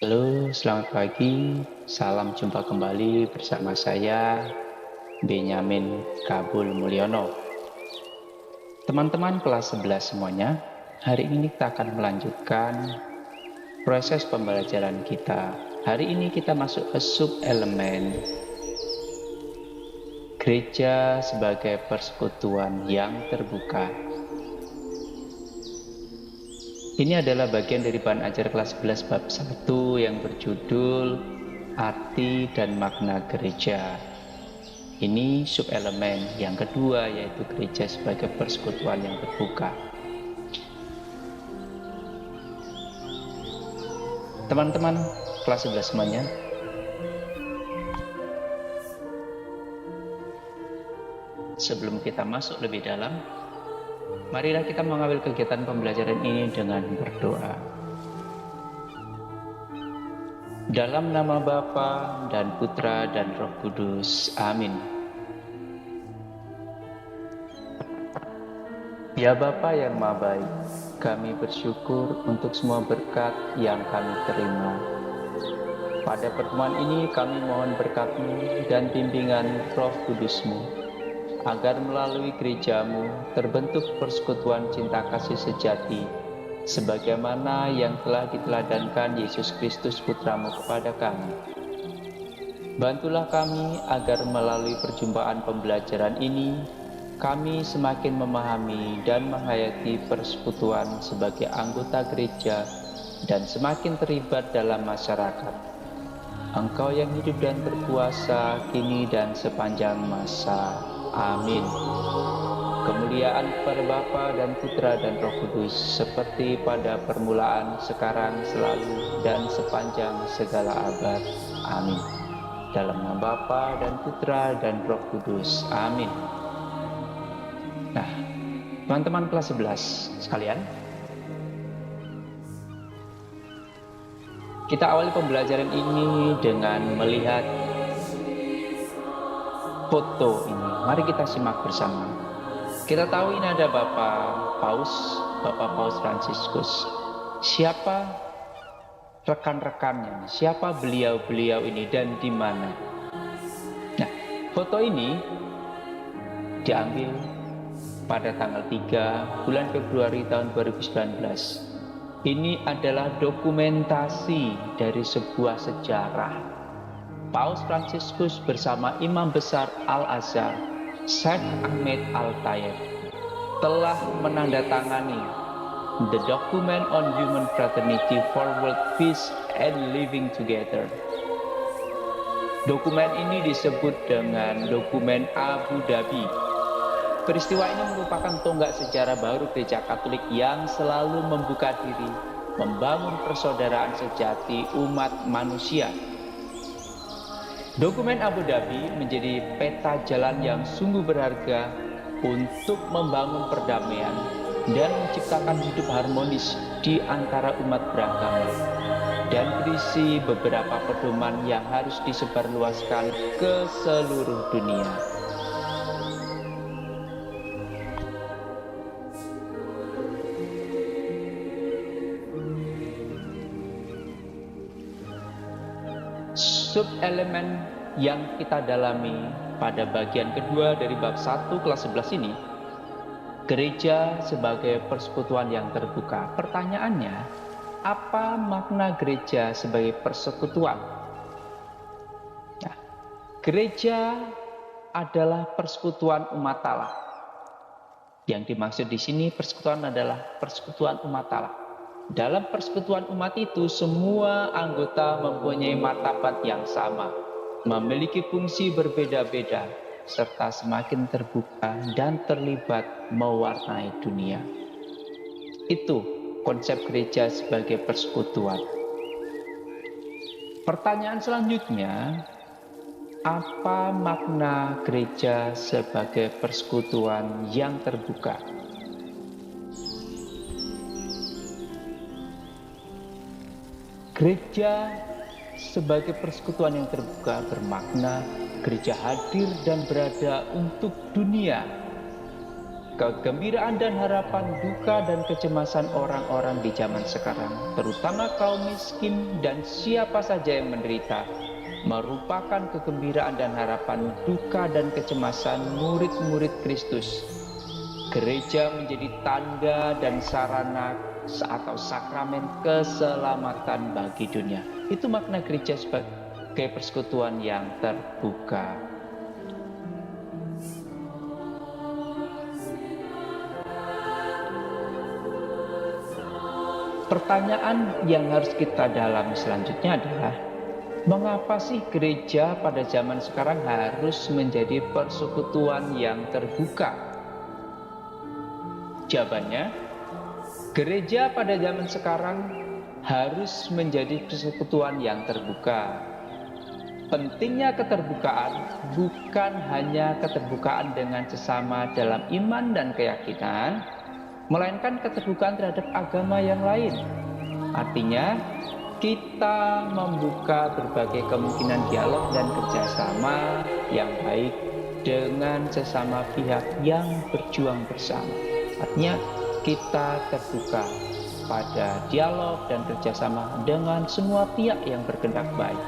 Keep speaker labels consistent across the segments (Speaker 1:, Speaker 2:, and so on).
Speaker 1: Halo, selamat pagi. Salam jumpa kembali bersama saya, Benyamin Kabul Mulyono. Teman-teman kelas 11 semuanya, hari ini kita akan melanjutkan proses pembelajaran kita. Hari ini kita masuk ke sub-elemen gereja sebagai persekutuan yang terbuka. Ini adalah bagian dari bahan ajar kelas 11 bab 1 yang berjudul Arti dan Makna Gereja. Ini sub-elemen yang kedua, yaitu gereja sebagai persekutuan yang terbuka. Teman-teman kelas 11 semuanya, sebelum kita masuk lebih dalam, marilah kita mengambil kegiatan pembelajaran ini dengan berdoa. Dalam nama Bapa dan Putra dan Roh Kudus. Amin. Ya Bapa yang Maha Baik, kami bersyukur untuk semua berkat yang kami terima. Pada pertemuan ini kami mohon berkat-Mu dan bimbingan Roh Kudus-Mu, agar melalui gereja-Mu terbentuk persekutuan cinta kasih sejati, sebagaimana yang telah diteladankan Yesus Kristus Putra-Mu kepada kami. Bantulah kami agar melalui perjumpaan pembelajaran ini, kami semakin memahami dan menghayati persekutuan sebagai anggota gereja dan semakin terlibat dalam masyarakat. Engkau yang hidup dan berkuasa kini dan sepanjang masa. Amin. Kemuliaan kepada Bapa dan Putra dan Roh Kudus, seperti pada permulaan, sekarang, selalu, dan sepanjang segala abad. Amin. Dalam nama Bapa dan Putra dan Roh Kudus. Amin. Nah, teman-teman kelas 11 sekalian, kita awali pembelajaran ini dengan melihat foto ini. Mari kita simak bersama. Kita tahu ini ada Bapak Paus Fransiskus. Siapa rekan-rekannya? Siapa beliau-beliau ini dan di mana? Nah, foto ini diambil pada tanggal 3 bulan Februari tahun 2019. Ini adalah dokumentasi dari sebuah sejarah. Paus Fransiskus bersama Imam Besar Al-Azhar, Syekh Ahmed Al-Tayeb, telah menandatangani The Document on Human Fraternity for World Peace and Living Together. Dokumen ini disebut dengan Dokumen Abu Dhabi. Peristiwa ini merupakan tonggak sejarah baru Gereja Katolik yang selalu membuka diri, membangun persaudaraan sejati umat manusia. Dokumen Abu Dhabi menjadi peta jalan yang sungguh berharga untuk membangun perdamaian dan menciptakan hidup harmonis di antara umat beragama, dan berisi beberapa pedoman yang harus disebarluaskan ke seluruh dunia. Sub-elemen yang kita dalami pada bagian kedua dari bab 1 kelas 11 ini, gereja sebagai persekutuan yang terbuka. Pertanyaannya, apa makna gereja sebagai persekutuan? Nah, gereja adalah persekutuan umat Allah. Yang dimaksud di sini persekutuan adalah persekutuan umat Allah. Dalam persekutuan umat itu, semua anggota mempunyai martabat yang sama, memiliki fungsi berbeda-beda, serta semakin terbuka dan terlibat mewarnai dunia. Itu konsep gereja sebagai persekutuan. Pertanyaan selanjutnya, apa makna gereja sebagai persekutuan yang terbuka? Gereja sebagai persekutuan yang terbuka bermakna gereja hadir dan berada untuk dunia. kegembiraan dan harapan, duka dan kecemasan orang-orang di zaman sekarang, terutama kaum miskin dan siapa saja yang menderita, merupakan kegembiraan dan harapan, duka dan kecemasan murid-murid Kristus. Gereja menjadi tanda dan sarana atau sakramen keselamatan bagi dunia. Itu makna gereja sebagai persekutuan yang terbuka. Pertanyaan yang harus kita dalami selanjutnya adalah, mengapa sih gereja pada zaman sekarang harus menjadi persekutuan yang terbuka? Jawabannya, gereja pada zaman sekarang harus menjadi persekutuan yang terbuka. Pentingnya keterbukaan bukan hanya keterbukaan dengan sesama dalam iman dan keyakinan, melainkan keterbukaan terhadap agama yang lain. Artinya, kita membuka berbagai kemungkinan dialog dan kerjasama yang baik dengan sesama pihak yang berjuang bersama. Artinya, kita terbuka pada dialog dan kerjasama dengan semua pihak yang berkehendak baik.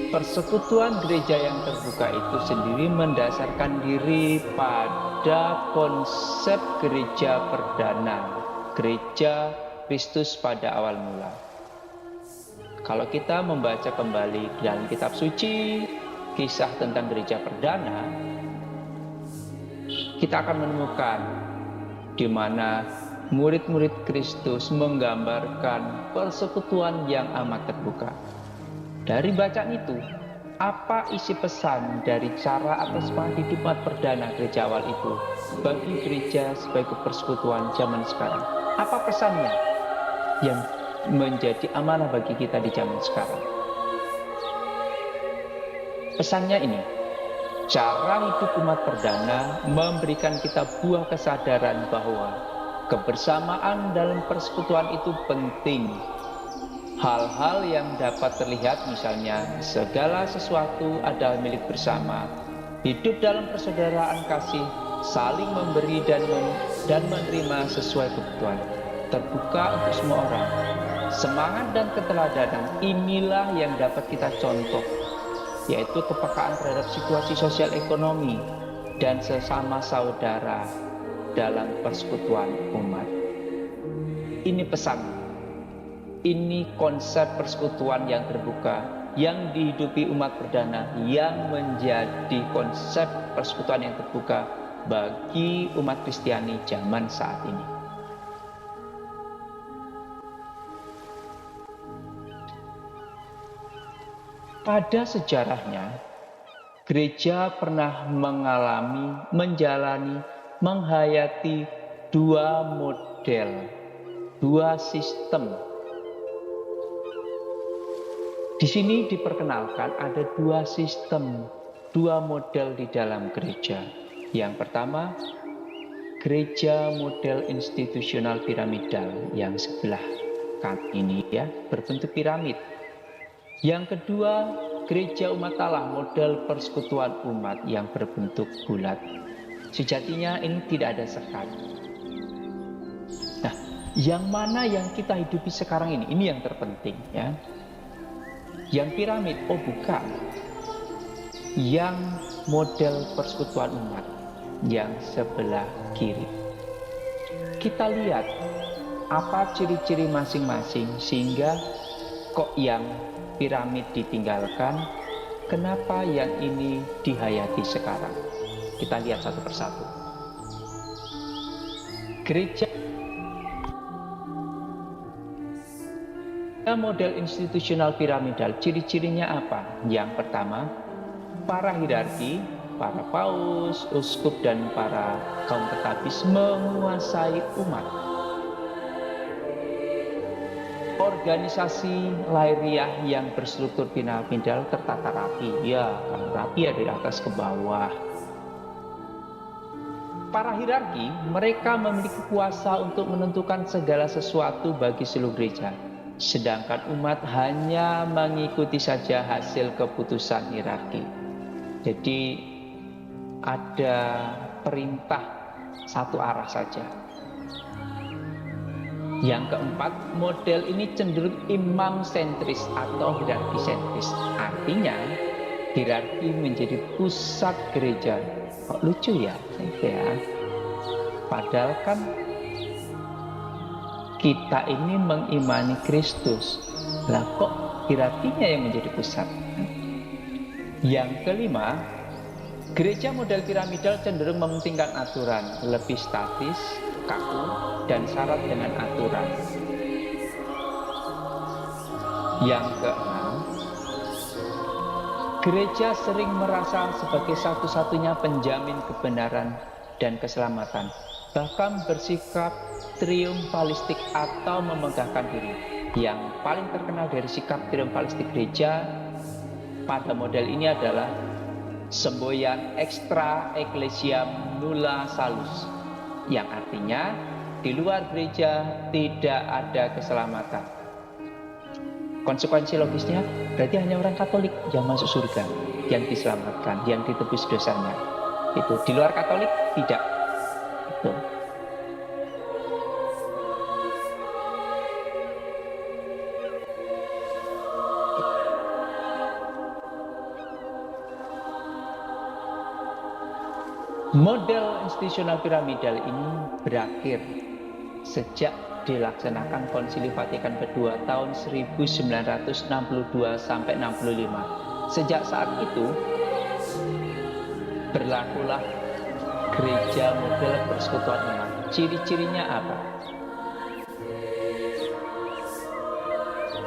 Speaker 1: Persekutuan gereja yang terbuka itu sendiri mendasarkan diri pada konsep gereja perdana, gereja Kristus pada awal mula. Kalau kita membaca kembali dalam kitab suci, kisah tentang gereja perdana, kita akan menemukan di mana murid-murid Kristus menggambarkan persekutuan yang amat terbuka. Dari bacaan itu, apa isi pesan dari cara atau semangat hidup umat perdana gereja awal itu bagi gereja sebagai persekutuan zaman sekarang? Apa pesannya yang menjadi amanah bagi kita di zaman sekarang? Pesannya ini, cara hidup umat perdana memberikan kita buah kesadaran bahwa kebersamaan dalam persekutuan itu penting. Hal-hal yang dapat terlihat, misalnya segala sesuatu adalah milik bersama, hidup dalam persaudaraan kasih, saling memberi dan menerima sesuai kebutuhan, terbuka untuk semua orang. Semangat dan keteladanan inilah yang dapat kita contoh, yaitu kepekaan terhadap situasi sosial ekonomi dan sesama saudara dalam persekutuan umat. Ini pesan. Ini konsep persekutuan yang terbuka yang dihidupi umat perdana, yang menjadi konsep persekutuan yang terbuka bagi umat Kristiani zaman saat ini. Pada sejarahnya, gereja pernah menghayati dua model, dua sistem. Di sini diperkenalkan ada dua sistem, dua model di dalam gereja. Yang pertama, gereja model institusional piramidal yang sebelah kanan ini ya, berbentuk piramid. Yang kedua, gereja umat Allah model persekutuan umat yang berbentuk bulat. Sejatinya ini tidak ada sekat. Nah, yang mana yang kita hidupi sekarang ini? Ini yang terpenting ya. Yang piramid, oh bukan. Yang model persekutuan umat yang sebelah kiri. Kita lihat apa ciri-ciri masing-masing sehingga kok yang piramid ditinggalkan, kenapa yang ini dihayati sekarang. Kita lihat satu persatu. Gereja model institusional piramidal, ciri-cirinya apa? Yang pertama, para hierarki, para paus, uskup, dan para kaum tekabis menguasai umat. Organisasi lahiriah yang berstruktur piramidal tertata rapi, ya, kan rapi ya dari atas ke bawah. para hierarki, mereka memiliki kuasa untuk menentukan segala sesuatu bagi seluruh gereja. Sedangkan umat hanya mengikuti saja hasil keputusan hierarki. Jadi ada perintah satu arah saja. Yang keempat, model ini cenderung imam sentris atau hierarki sentris. Artinya hierarki menjadi pusat gereja. Kok lucu ya? Padahal kan kita ini mengimani Kristus. Lah kok hierarkinya yang menjadi pusat? Yang kelima, gereja model piramidal cenderung mementingkan aturan, lebih statis, kaku, dan syarat dengan aturan. Yang keenam, gereja sering merasa sebagai satu-satunya penjamin kebenaran dan keselamatan, bahkan bersikap triumfalistik atau memegahkan diri. Yang paling terkenal dari sikap triumfalistik gereja pada model ini adalah semboyan extra ecclesiam nulla salus, yang artinya di luar gereja tidak ada keselamatan. Konsekuensi logisnya berarti hanya orang Katolik yang masuk surga, yang diselamatkan, yang ditebus dosanya. Itu di luar Katolik tidak. Itu. Model institusional piramidal ini berakhir sejak dilaksanakan Konsili Vatikan kedua tahun 1962 sampai 65. Sejak saat itu berlakulah gereja model persekutuan umat. Ciri-cirinya apa?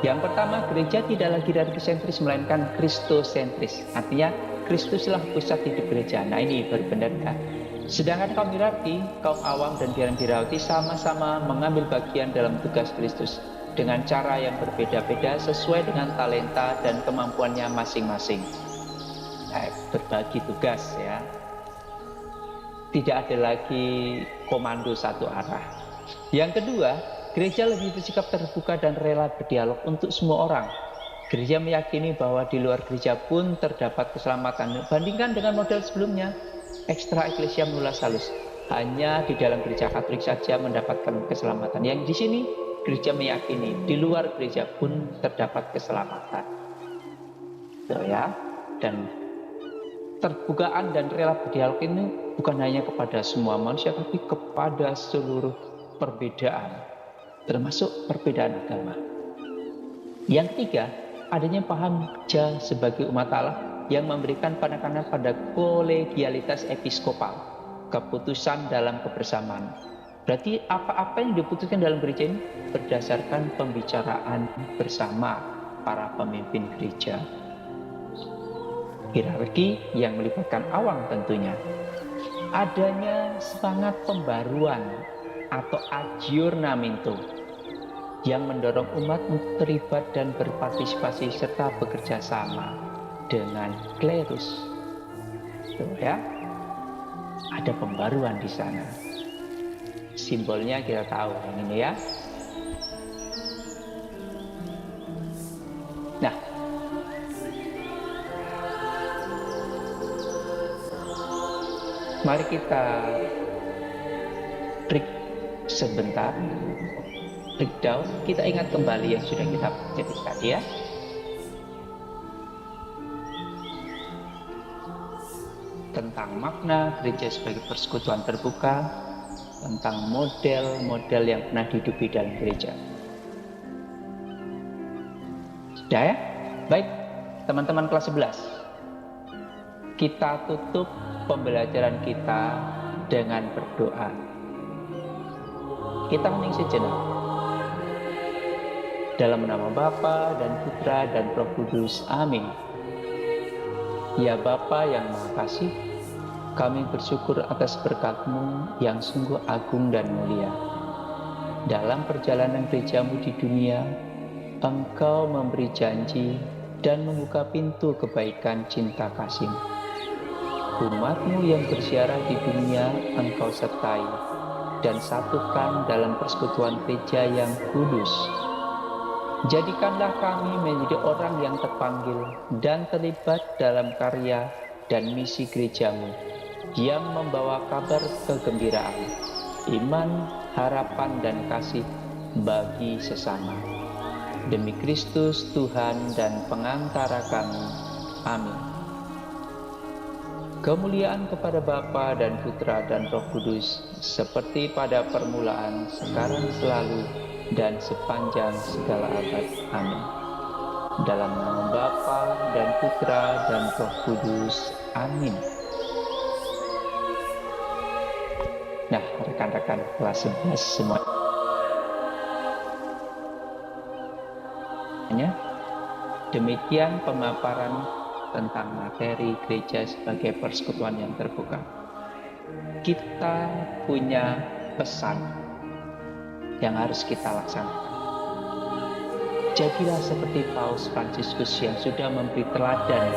Speaker 1: Yang pertama, gereja tidak lagi hierarki sentris melainkan kristosentris. Artinya Kristuslah pusat hidup gereja. Nah ini benar kan? Sedangkan kaum hierarki, kaum awam dan biaran dirawati sama-sama mengambil bagian dalam tugas Kristus dengan cara yang berbeda-beda sesuai dengan talenta dan kemampuannya masing-masing. Nah, berbagi tugas ya. Tidak ada lagi komando satu arah. Yang kedua, gereja lebih bersikap terbuka dan rela berdialog untuk semua orang. Gereja meyakini bahwa di luar gereja pun terdapat keselamatan. Bandingkan dengan model sebelumnya, extra ecclesiam nulla salus. Hanya di dalam gereja Katolik saja mendapatkan keselamatan. Yang di sini gereja meyakini di luar gereja pun terdapat keselamatan. So, ya. Dan terbukaan dan rela berdialog ini bukan hanya kepada semua manusia, tapi kepada seluruh perbedaan, termasuk perbedaan agama. Yang ketiga, adanya paham gereja sebagai umat Allah yang memberikan penekanan pada kolegialitas episkopal, keputusan dalam kebersamaan. Berarti apa-apa yang diputuskan dalam gereja ini berdasarkan pembicaraan bersama para pemimpin gereja. Hierarki yang melibatkan awam tentunya. Adanya semangat pembaruan atau aggiornamento yang mendorong umat untuk terlibat dan berpartisipasi serta bekerja sama dengan klerus. Tuh ya, ada pembaruan di sana. Simbolnya kita tahu yang ini ya. Nah, mari kita break sebentar. Breakdown, kita ingat kembali yang sudah kita pelajari tadi ya. Tentang makna gereja sebagai persekutuan terbuka, tentang model-model yang pernah dihidupi dalam gereja. Sudah ya? Baik, teman-teman kelas 11. Kita tutup pembelajaran kita dengan berdoa. Kita hening sejenak. Dalam nama Bapa dan Putra dan Roh Kudus. Amin. Ya Bapa yang Maha Kasih, kami bersyukur atas berkat-Mu yang sungguh agung dan mulia. Dalam perjalanan gereja-Mu di dunia, Engkau memberi janji dan membuka pintu kebaikan cinta kasih. Umat-Mu yang bersiarah di dunia Engkau sertai, dan satukan dalam persekutuan gereja yang kudus. Jadikanlah kami menjadi orang yang terpanggil dan terlibat dalam karya dan misi gereja-Mu, yang membawa kabar kegembiraan, iman, harapan, dan kasih bagi sesama. Demi Kristus Tuhan dan pengantara kami. Amin. Kemuliaan kepada Bapa dan Putra dan Roh Kudus, seperti pada permulaan, sekarang, selalu, dan sepanjang segala abad. Amin. Dalam nama Bapa dan Putra dan Roh Kudus. Amin. Nah, rekan-rekan kelas 11 semuanya, demikian pemaparan tentang materi gereja sebagai persekutuan yang terbuka. Kita punya pesan yang harus kita laksanakan. Jadilah seperti Paus Fransiskus yang sudah memberi teladan.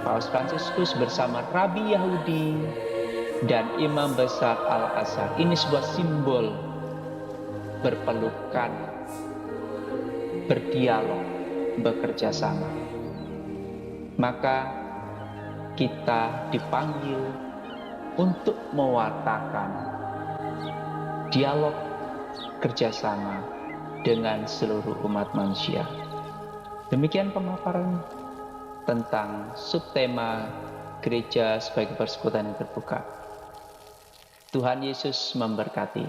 Speaker 1: Paus Fransiskus bersama Rabi Yahudi dan Imam Besar Al-Azhar. Ini sebuah simbol berpelukan, berdialog, bekerja sama. Maka kita dipanggil untuk mewartakan dialog kerjasama dengan seluruh umat manusia. Demikian pemaparan tentang subtema gereja sebagai persekutuan yang terbuka. Tuhan Yesus memberkati.